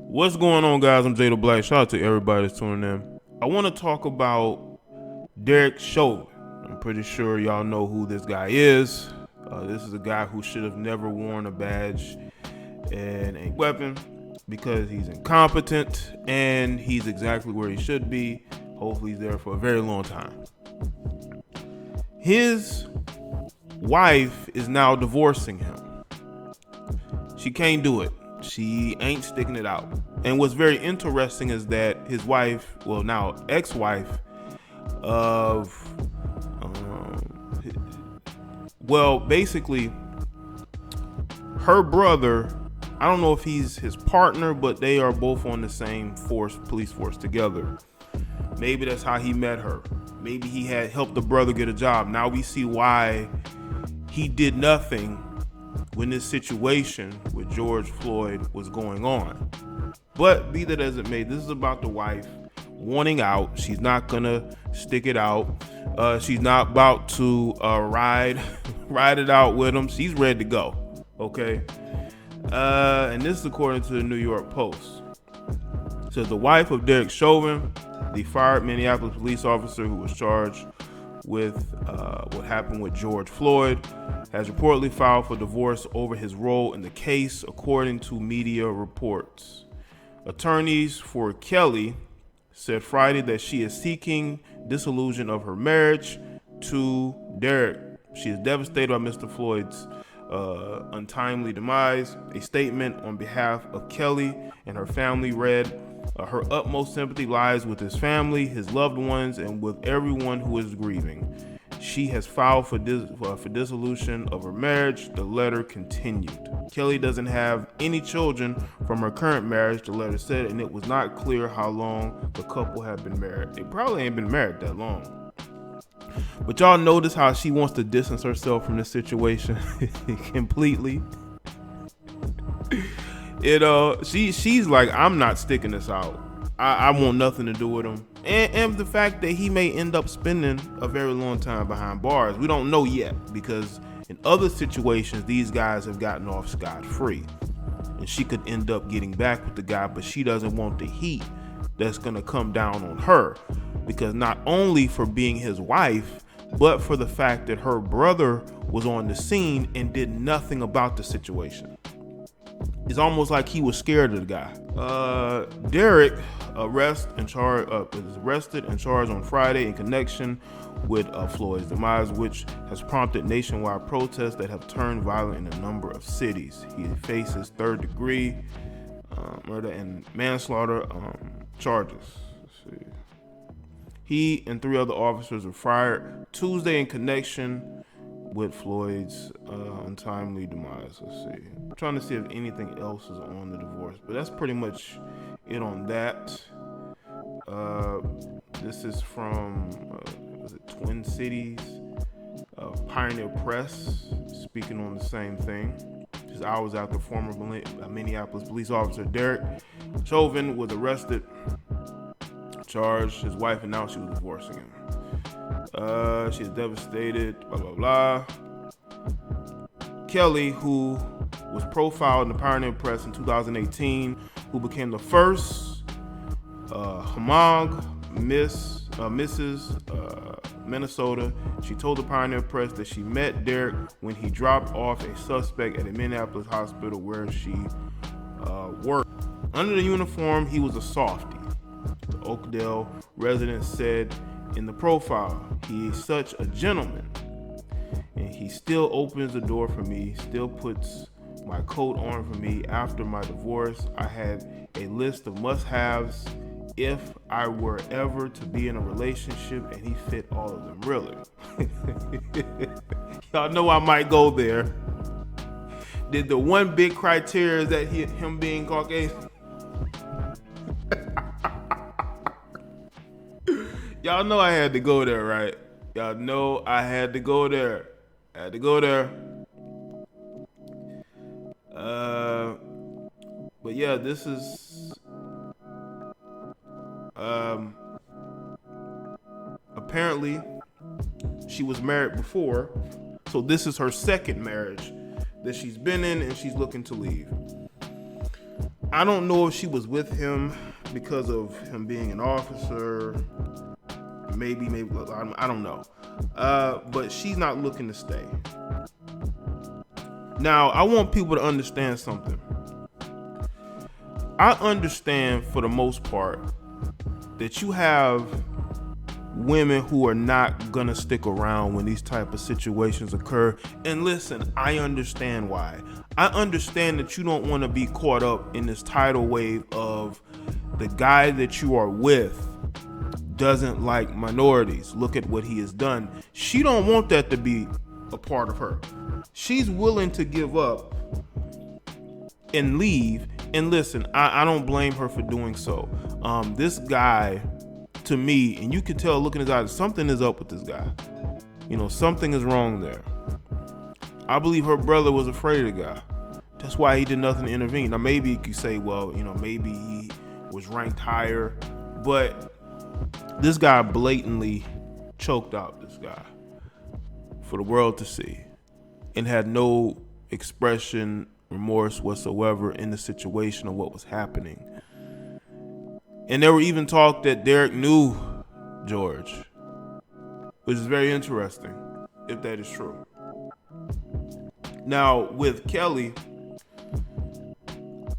What's going on, guys? I'm JAlLED. Shout out to everybody that's tuning in. I want to talk about Derek Chauvin. I'm pretty sure y'all know who this guy is. This is a guy who should have never worn a badge and a weapon because he's incompetent and he's exactly where he should be. Hopefully he's there for a very long time. His wife is now divorcing him. She can't do it. She ain't sticking it out. And what's very interesting is that his wife, well, now ex-wife of, basically her brother, I don't know if he's his partner, but they are both on the same police force together. Maybe that's how he met her. Maybe he had helped the brother get a job. Now we see why he did nothing when this situation with George Floyd was going on. But be that as it may, this is about the wife wanting out. She's not gonna stick it out. She's not about to ride it out with him. She's ready to go. Okay. And this is according to the New York Post. It says the wife of Derek Chauvin, the fired Minneapolis police officer who was charged with what happened with George Floyd, has reportedly filed for divorce over his role in the case, according to media reports. Attorneys for Kelly said Friday that she is seeking dissolution of her marriage to Derek. She is devastated by Mr. Floyd's untimely demise. A statement on behalf of Kelly and her family read, her utmost sympathy lies with his family, his loved ones, and with everyone who is grieving. She has filed for dissolution of her marriage, the letter continued. Kelly doesn't have any children from her current marriage, the letter said, and it was not clear how long the couple had been married. They probably ain't been married that long. But y'all notice how she wants to distance herself from this situation completely. She's like, I'm not sticking this out. I want nothing to do with him. And the fact that he may end up spending a very long time behind bars. We don't know yet, because in other situations, these guys have gotten off scot-free. And she could end up getting back with the guy, but she doesn't want the heat that's gonna come down on her. Because not only for being his wife, but for the fact that her brother was on the scene and did nothing about the situation. It's almost like he was scared of the guy. Derek was arrested and charged on Friday in connection with Floyd's demise, which has prompted nationwide protests that have turned violent in a number of cities. He faces third-degree murder and manslaughter charges. Let's see. He and 3 other officers were fired Tuesday in connection with Floyd's untimely demise. Let's see. I'm trying to see if anything else is on the divorce, but that's pretty much it on that. This is from Twin Cities Pioneer Press, speaking on the same thing. Just hours after former Minneapolis police officer Derek Chauvin was arrested, charged, his wife announced she was divorcing him. She is devastated, blah, blah, blah. Kelly, who was profiled in the Pioneer Press in 2018, who became the first Mrs. Minnesota. She told the Pioneer Press that she met Derek when he dropped off a suspect at a Minneapolis hospital where she worked. Under the uniform, he was a softie. The Oakdale resident said in the profile, he is such a gentleman, and he still opens the door for me, still puts my coat on for me. After my divorce, I had a list of must-haves if I were ever to be in a relationship, and he fit all of them, really. Y'all know I might go there. Did the one big criteria is that him being Caucasian? Y'all know I had to go there, right? Y'all know I had to go there. But yeah, this is apparently she was married before, so this is her second marriage that she's been in, and she's looking to leave. I don't know if she was with him because of him being an officer. Maybe, I don't know. But she's not looking to stay. Now, I want people to understand something. I understand for the most part that you have women who are not gonna stick around when these type of situations occur. And listen, I understand why. I understand that you don't want to be caught up in this tidal wave of the guy that you are with doesn't like minorities. Look at what he has done. She don't want that to be a part of her. She's willing to give up and leave. And listen, I don't blame her for doing so. This guy, to me, and you can tell looking in his eyes, something is up with this guy. Something is wrong there. I believe her brother was afraid of the guy. That's why he did nothing to intervene. Now, maybe you could say, well, maybe he was ranked higher, but this guy blatantly choked out this guy for the world to see and had no expression, remorse whatsoever in the situation of what was happening. And there were even talk that Derek knew George, which is very interesting, if that is true. Now, with Kelly,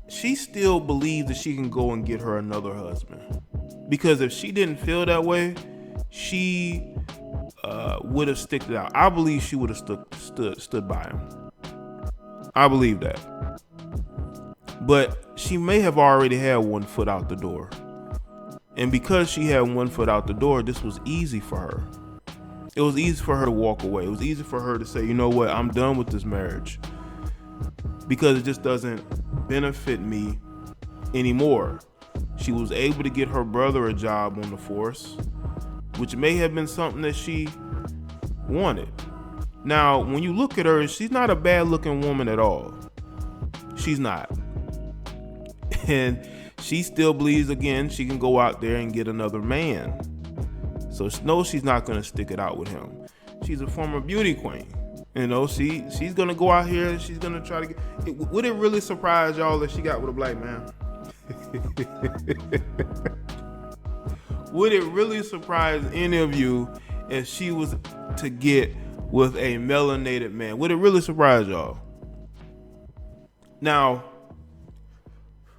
she still believes that she can go and get her another husband. Because if she didn't feel that way, she would have sticked it out. I believe she would have stood by him. I believe that. But she may have already had one foot out the door. And because she had one foot out the door, this was easy for her. It was easy for her to walk away. It was easy for her to say, you know what, I'm done with this marriage. Because it just doesn't benefit me anymore. She was able to get her brother a job on the force, which may have been something that she wanted. Now, when you look at her, she's not a bad looking woman at all. She's not. And she still believes, again, she can go out there and get another man. So no, she's not going to stick it out with him. She's a former beauty queen. She's going to go out here and she's going to try to get... Would it really surprise y'all that she got with a black man? Would it really surprise any of you if she was to get with a melanated man? Would it really surprise y'all? Now,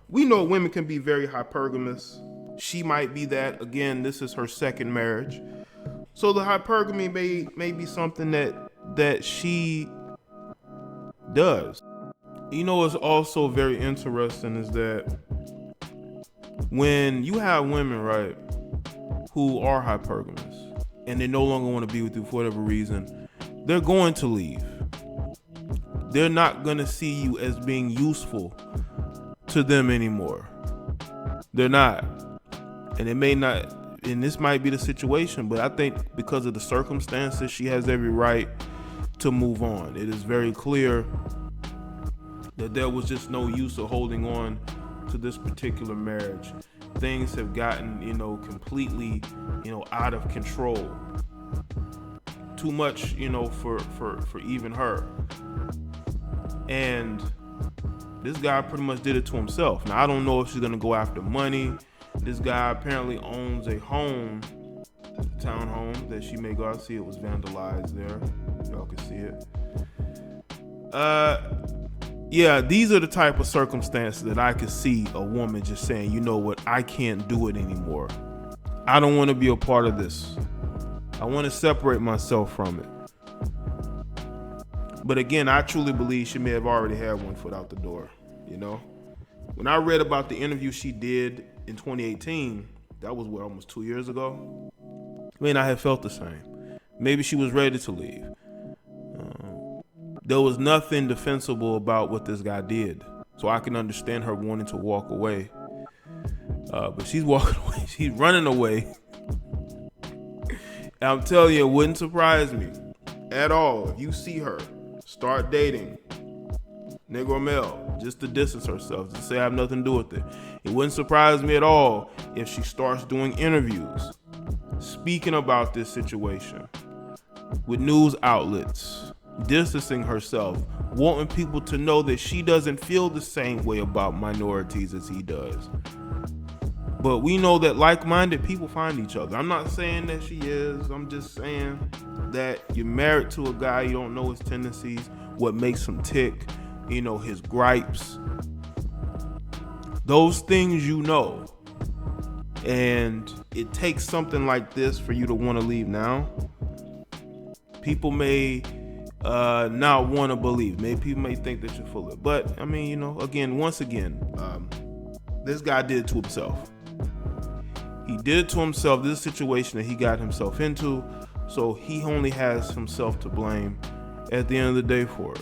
we know women can be very hypergamous. She might be that. Again, this is her second marriage. So the hypergamy may be something that she does. What's also very interesting is that when you have women, right, who are hypergamous and they no longer want to be with you for whatever reason, they're going to leave. They're not going to see you as being useful to them anymore. They're not. And it may not, and this might be the situation, but I think because of the circumstances, she has every right to move on. It is very clear that there was just no use of holding on to this particular marriage. Things have gotten, completely, out of control. Too much, for even her. And this guy pretty much did it to himself. Now, I don't know if she's gonna go after money. This guy apparently owns a home, townhome, that she may go out and see. It was vandalized there. Y'all can see it. Yeah, these are the type of circumstances that I could see a woman just saying, you know what, I can't do it anymore. I don't want to be a part of this. I want to separate myself from it. But again, I truly believe she may have already had one foot out the door, When I read about the interview she did in 2018, that was almost 2 years ago, I mean, I had felt the same. Maybe she was ready to leave. There was nothing defensible about what this guy did. So I can understand her wanting to walk away. But she's walking away. She's running away. And I'm telling you, it wouldn't surprise me at all if you see her start dating nigga or male, just to distance herself, to say I have nothing to do with it. It wouldn't surprise me at all if she starts doing interviews, speaking about this situation with news outlets, distancing herself, wanting people to know that she doesn't feel the same way about minorities as he does. But we know that like-minded people find each other. I'm not saying that she is. I'm just saying that you're married to a guy, you don't know his tendencies, what makes him tick, his gripes. Those things you know. And it takes something like this for you to want to leave now. People may not want to believe. Maybe people may think that you're full of it. But, once again, this guy did it to himself. He did it to himself. This is a situation that he got himself into. So he only has himself to blame at the end of the day for it.